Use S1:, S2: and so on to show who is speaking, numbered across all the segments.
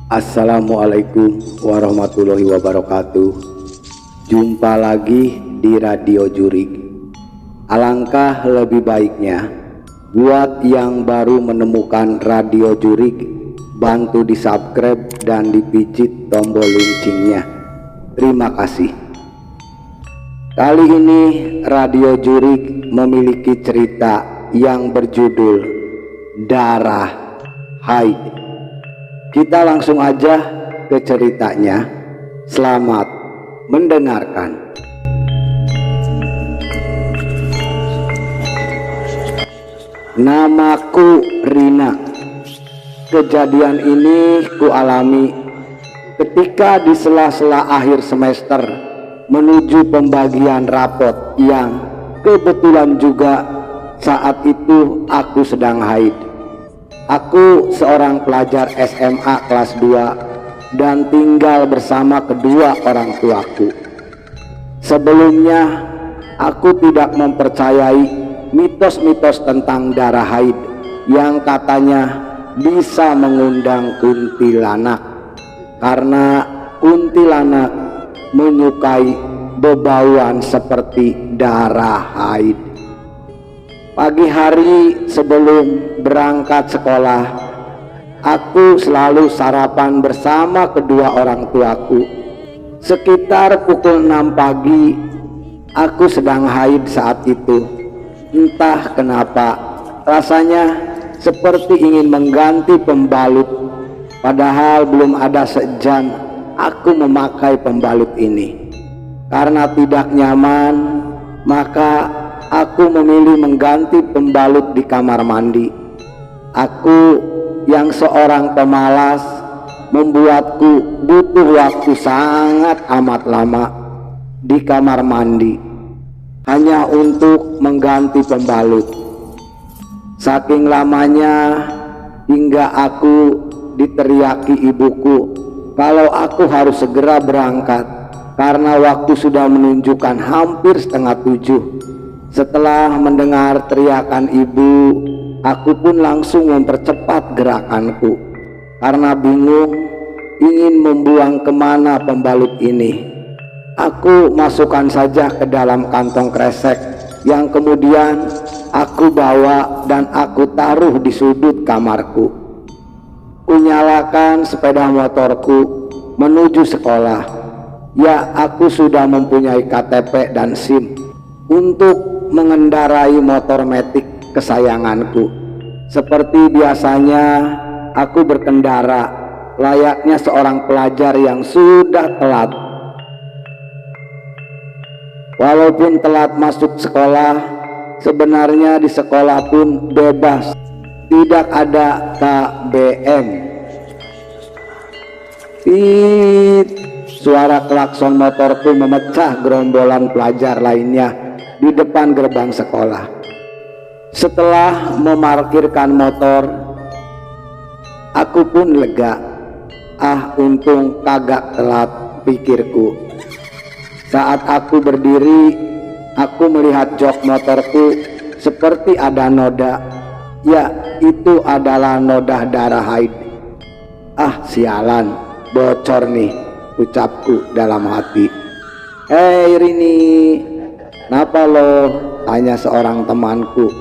S1: Assalamualaikum warahmatullahi wabarakatuh. Jumpa lagi di Radio Jurik. Alangkah lebih baiknya buat yang baru menemukan Radio Jurik, bantu di subscribe dan dipicit tombol loncengnya. Terima kasih. Kali ini Radio Jurik memiliki cerita yang berjudul Darah Haid. Kita langsung aja ke ceritanya. Selamat mendengarkan. Namaku Rina. Kejadian ini ku alami ketika di sela-sela akhir semester menuju pembagian rapot yang kebetulan juga saat itu aku sedang haid. Aku seorang pelajar SMA kelas 2 dan tinggal bersama kedua orang tuaku. Sebelumnya aku tidak mempercayai mitos-mitos tentang darah haid yang katanya bisa mengundang kuntilanak, karena kuntilanak menyukai bebauan seperti darah haid. Pagi hari sebelum berangkat sekolah, aku selalu sarapan bersama kedua orang tuaku. Sekitar pukul 6 pagi, aku sedang haid saat itu. Entah kenapa, rasanya seperti ingin mengganti pembalut. Padahal belum ada sejam aku memakai pembalut ini. Karena tidak nyaman, maka aku memilih mengganti pembalut di kamar mandi. Aku yang seorang pemalas membuatku butuh waktu sangat amat lama di kamar mandi hanya untuk mengganti pembalut. Saking lamanya hingga aku diteriaki ibuku kalau aku harus segera berangkat karena waktu sudah menunjukkan hampir 6:30. Setelah mendengar teriakan ibu, aku pun langsung mempercepat gerakanku karena bingung ingin membuang kemana pembalut ini. Aku masukkan saja ke dalam kantong kresek yang kemudian aku bawa dan aku taruh di sudut kamarku. Kunyalakan sepeda motorku menuju sekolah. Ya, aku sudah mempunyai KTP dan SIM untuk mengendarai motor metik kesayanganku. Seperti biasanya aku berkendara layaknya seorang pelajar yang sudah telat. Walaupun telat masuk sekolah, sebenarnya di sekolah pun bebas, tidak ada KBM. Suara klakson motorku memecah gerombolan pelajar lainnya di depan gerbang sekolah. Setelah memarkirkan motor, aku pun lega. Untung kagak telat, pikirku. Saat aku berdiri, aku melihat jok motorku seperti ada noda. Ya, itu adalah noda darah haid. Sialan, bocor nih, ucapku dalam hati. Hei Rini, kenapa lo? Tanya seorang temanku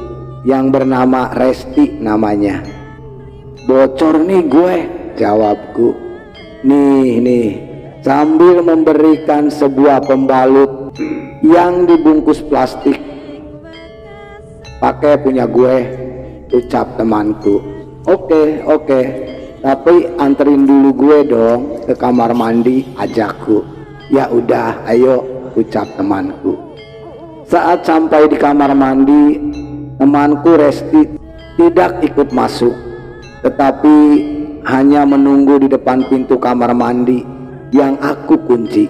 S1: yang bernama Resti namanya. Bocor nih gue, jawabku. Nih, sambil memberikan sebuah pembalut yang dibungkus plastik. Pakai punya gue, ucap temanku. Oke, tapi anterin dulu gue dong ke kamar mandi, ajakku. Ya udah, ayo, ucap temanku. Saat sampai di kamar mandi, temanku Resti tidak ikut masuk, tetapi hanya menunggu di depan pintu kamar mandi yang aku kunci.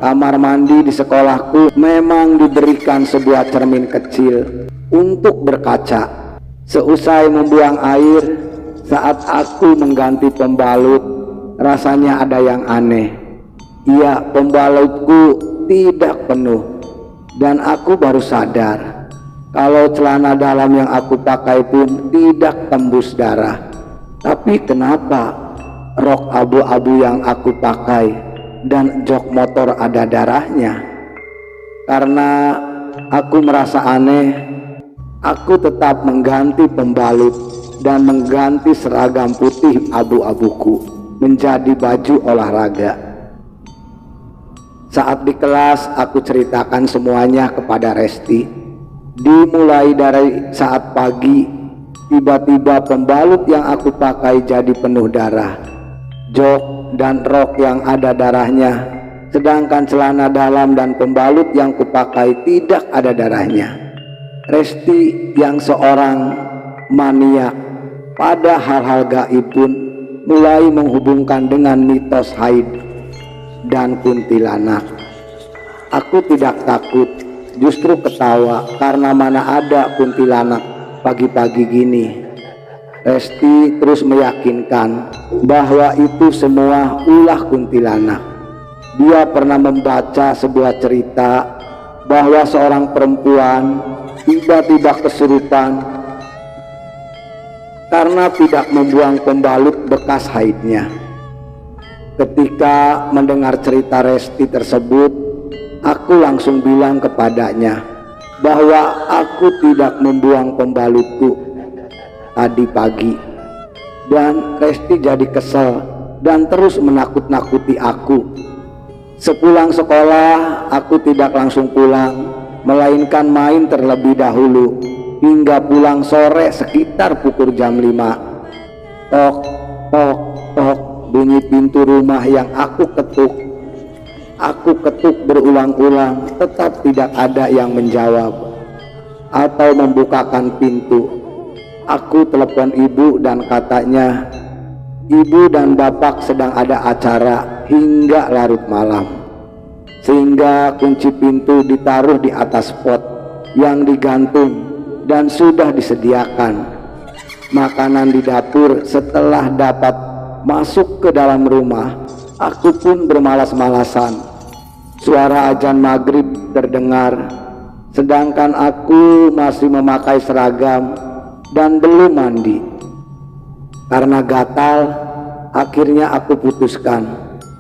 S1: Kamar mandi di sekolahku memang diberikan sebuah cermin kecil untuk berkaca. Seusai membuang air, saat aku mengganti pembalut, rasanya ada yang aneh. Iya, pembalutku tidak penuh. Dan aku baru sadar kalau celana dalam yang aku pakai pun tidak tembus darah. Tapi kenapa rok abu-abu yang aku pakai dan jok motor ada darahnya. Karena aku merasa aneh, aku tetap mengganti pembalut dan mengganti seragam putih abu-abuku menjadi baju olahraga. Saat di kelas aku ceritakan semuanya kepada Resti. Dimulai dari saat pagi, tiba-tiba pembalut yang aku pakai jadi penuh darah, jok dan rok yang ada darahnya, sedangkan celana dalam dan pembalut yang kupakai tidak ada darahnya. Resti yang seorang maniak pada hal-hal gaib pun mulai menghubungkan dengan mitos haid dan kuntilanak. Aku tidak takut, justru ketawa karena mana ada kuntilanak pagi-pagi gini. Resti terus meyakinkan bahwa itu semua ulah kuntilanak. Dia pernah membaca sebuah cerita bahwa seorang perempuan tiba-tiba kesurupan karena tidak membuang pembalut bekas haidnya. Ketika mendengar cerita Resti tersebut, aku langsung bilang kepadanya bahwa aku tidak membuang pembalutku tadi pagi. Dan Resti jadi kesel dan terus menakut-nakuti aku. Sepulang sekolah, aku tidak langsung pulang, melainkan main terlebih dahulu hingga pulang sore sekitar pukul jam 5. Tok, tok, tok, bunyi pintu rumah yang aku ketuk. Aku ketuk berulang-ulang, tetap tidak ada yang menjawab atau membukakan pintu. Aku telepon ibu dan katanya ibu dan bapak sedang ada acara hingga larut malam, sehingga kunci pintu ditaruh di atas pot yang digantung dan sudah disediakan makanan di dapur. Setelah dapat masuk ke dalam rumah, aku pun bermalas-malasan. Suara azan maghrib terdengar, sedangkan aku masih memakai seragam dan belum mandi. Karena gatal, akhirnya aku putuskan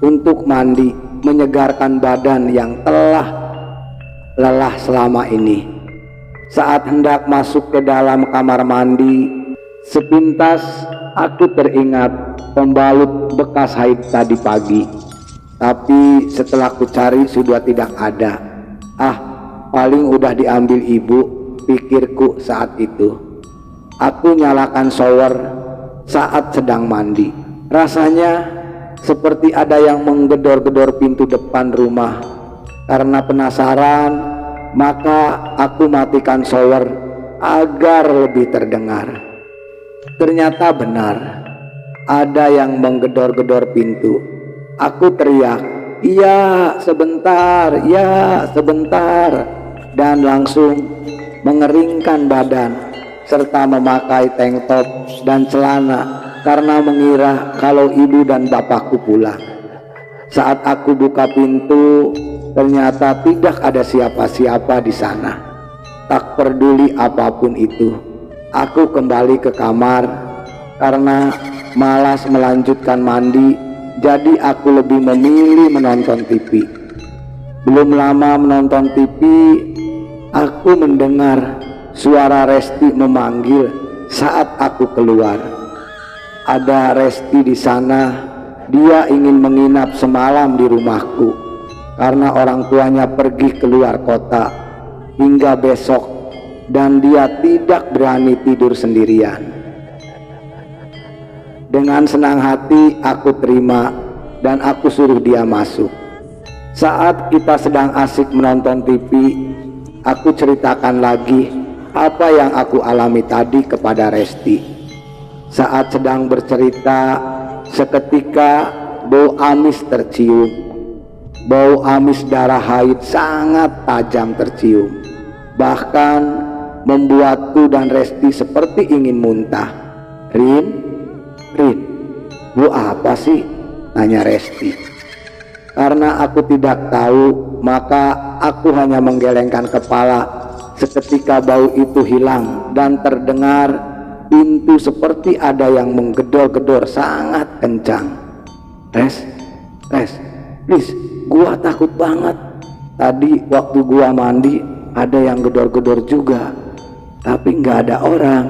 S1: untuk mandi, menyegarkan badan yang telah lelah selama ini. Saat hendak masuk ke dalam kamar mandi, sepintas aku teringat pembalut bekas haid tadi pagi. Tapi setelah ku cari sudah tidak ada. Paling udah diambil ibu, pikirku saat itu. Aku nyalakan shower saat sedang mandi. Rasanya seperti ada yang menggedor-gedor pintu depan rumah. Karena penasaran, maka aku matikan shower agar lebih terdengar. Ternyata benar, ada yang menggedor-gedor pintu. Aku teriak, "Iya, sebentar, ya sebentar," dan langsung mengeringkan badan serta memakai tank top dan celana karena mengira kalau ibu dan bapakku pulang. Saat aku buka pintu, ternyata tidak ada siapa-siapa di sana. Tak peduli apapun itu, aku kembali ke kamar karena malas melanjutkan mandi. Jadi aku lebih memilih menonton TV. Belum lama menonton TV, aku mendengar suara Resti memanggil saat aku keluar. Ada Resti di sana. Dia ingin menginap semalam di rumahku karena orang tuanya pergi keluar kota hingga besok dan dia tidak berani tidur sendirian. Dengan senang hati aku terima dan aku suruh dia masuk. Saat kita sedang asik menonton TV, aku ceritakan lagi apa yang aku alami tadi kepada Resti. Saat sedang bercerita, seketika bau amis tercium. Bau amis darah haid sangat tajam tercium, bahkan membuatku dan Resti seperti ingin muntah. Rin, bu apa sih? Tanya Resti. Karena aku tidak tahu, maka aku hanya menggelengkan kepala. Seketika bau itu hilang dan terdengar pintu seperti ada yang menggedor-gedor sangat kencang. Res, please, gua takut banget. Tadi waktu gua mandi ada yang gedor-gedor juga, tapi nggak ada orang,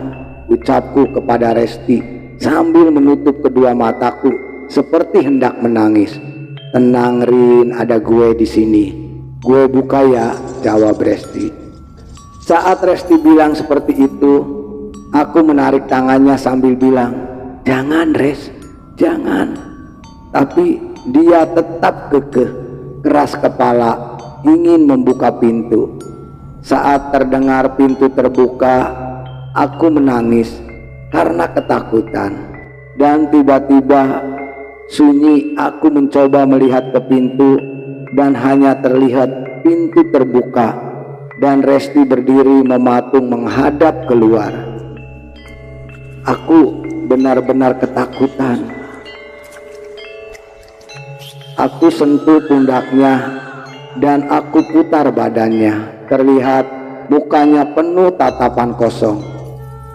S1: ucapku kepada Resti sambil menutup kedua mataku seperti hendak menangis. Tenang Rin, ada gue di sini. Gue buka ya, jawab Resti. Saat Resti bilang seperti itu, aku menarik tangannya sambil bilang, jangan Res, jangan. Tapi dia tetap kekeh, keras kepala, ingin membuka pintu. Saat terdengar pintu terbuka, aku menangis karena ketakutan. Dan tiba-tiba sunyi, aku mencoba melihat ke pintu dan hanya terlihat pintu terbuka dan Resti berdiri mematung menghadap keluar. Aku benar-benar ketakutan. Aku sentuh pundaknya dan aku putar badannya. Terlihat mukanya penuh tatapan kosong.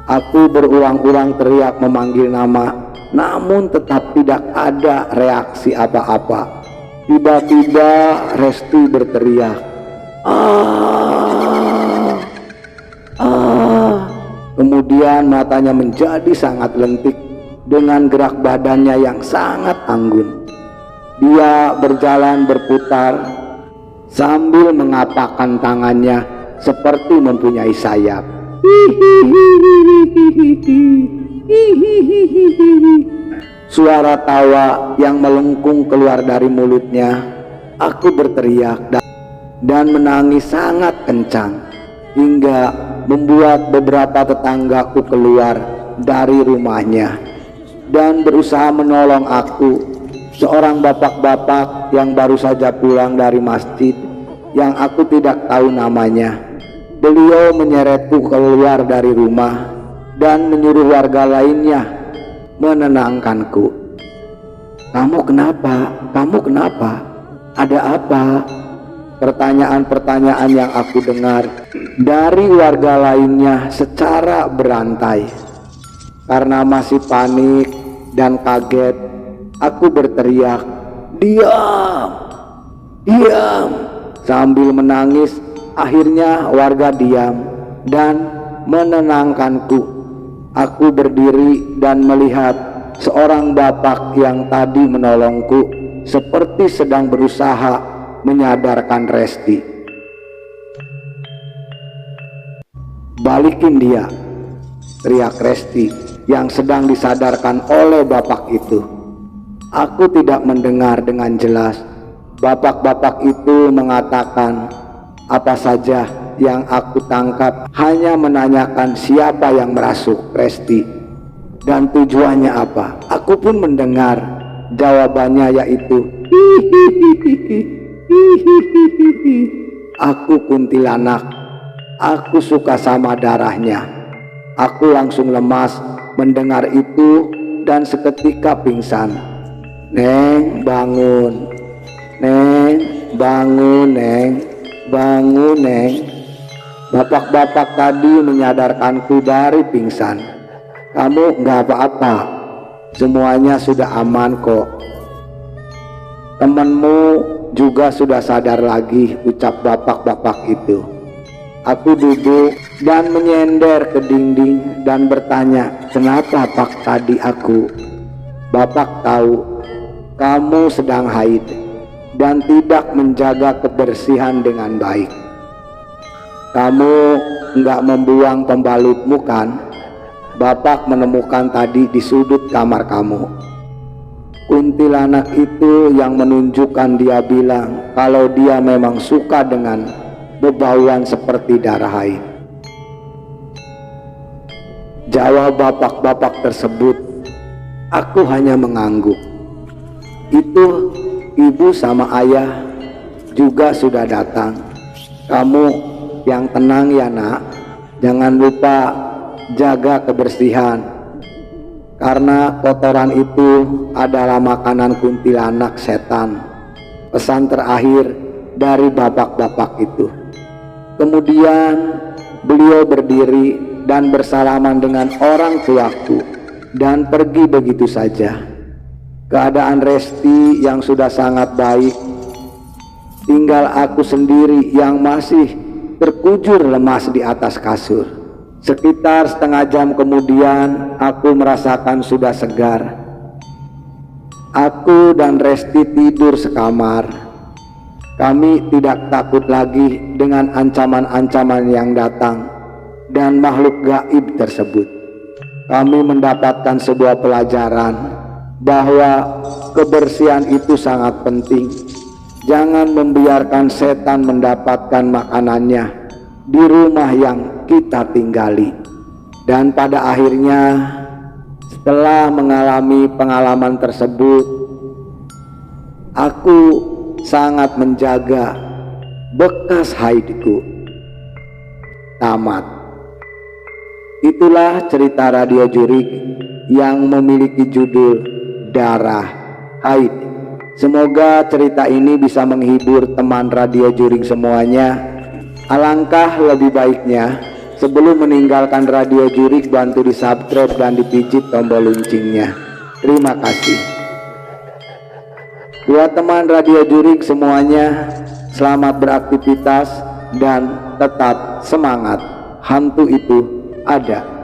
S1: Aku berulang-ulang teriak memanggil nama, namun tetap tidak ada reaksi apa-apa. Tiba-tiba Resti berteriak, "Ah! Ah!" Kemudian matanya menjadi sangat lentik dengan gerak badannya yang sangat anggun. Dia berjalan berputar sambil mengapakkan tangannya seperti mempunyai sayap. Suara tawa yang melengkung keluar dari mulutnya. Aku berteriak dan menangis sangat kencang hingga membuat beberapa tetanggaku keluar dari rumahnya dan berusaha menolong aku. Seorang bapak-bapak yang baru saja pulang dari masjid yang aku tidak tahu namanya. Beliau menyeretku keluar dari rumah dan menyuruh warga lainnya menenangkanku. Kamu kenapa? Kamu kenapa? Ada apa? Pertanyaan-pertanyaan yang aku dengar dari warga lainnya secara berantai. Karena masih panik dan kaget, aku berteriak, "Diam! Diam!" Sambil menangis. Akhirnya warga diam dan menenangkanku. Aku berdiri dan melihat seorang bapak yang tadi menolongku seperti sedang berusaha menyadarkan Resti. "Balikin dia!" teriak Resti yang sedang disadarkan oleh bapak itu. Aku tidak mendengar dengan jelas. Bapak-bapak itu mengatakan apa saja yang aku tangkap hanya menanyakan siapa yang merasuk Resti dan tujuannya apa. Aku pun mendengar jawabannya, yaitu "Aku kuntilanak, aku suka sama darahnya." Aku langsung lemas mendengar itu dan seketika pingsan. "Neng, bangun. Neng, bangun, Neng. Bangun, Neng." Bapak-bapak tadi menyadarkanku dari pingsan. "Kamu nggak apa-apa, semuanya sudah aman kok. Temanmu juga sudah sadar lagi," ucap bapak-bapak itu. Aku duduk dan menyender ke dinding dan bertanya, "Kenapa Pak tadi aku?" "Bapak tahu kamu sedang haid dan tidak menjaga kebersihan dengan baik. Kamu nggak membuang pembalutmu kan? Bapak menemukan tadi di sudut kamar kamu." Kuntilanak itu yang menunjukkan dia bilang kalau dia memang suka dengan bebauan seperti darah haid. Jawab bapak-bapak tersebut. Aku hanya mengangguk. Itu ibu sama ayah juga sudah datang. "Kamu yang tenang ya nak, jangan lupa jaga kebersihan, karena kotoran itu adalah makanan kuntilanak setan." Pesan terakhir dari bapak-bapak itu. Kemudian beliau berdiri dan bersalaman dengan orang tuaku dan pergi begitu saja. Keadaan Resti yang sudah sangat baik. Tinggal aku sendiri yang masih terkujur lemas di atas kasur. Sekitar setengah jam kemudian aku merasakan sudah segar. Aku dan Resti tidur sekamar. Kami tidak takut lagi dengan ancaman-ancaman yang datang dan makhluk gaib tersebut. Kami mendapatkan sebuah pelajaran bahwa kebersihan itu sangat penting. Jangan membiarkan setan mendapatkan makanannya di rumah yang kita tinggali. Dan pada akhirnya, setelah mengalami pengalaman tersebut, aku sangat menjaga bekas haidku. Tamat. Itulah cerita Radio Jurik yang memiliki judul Darah Haid. Semoga cerita ini bisa menghibur teman Radio Jurik semuanya. Alangkah lebih baiknya sebelum meninggalkan Radio Jurik bantu di subscribe dan dipijit tombol loncengnya. Terima kasih. Buat teman Radio Jurik semuanya, selamat beraktivitas dan tetap semangat. Hantu itu ada.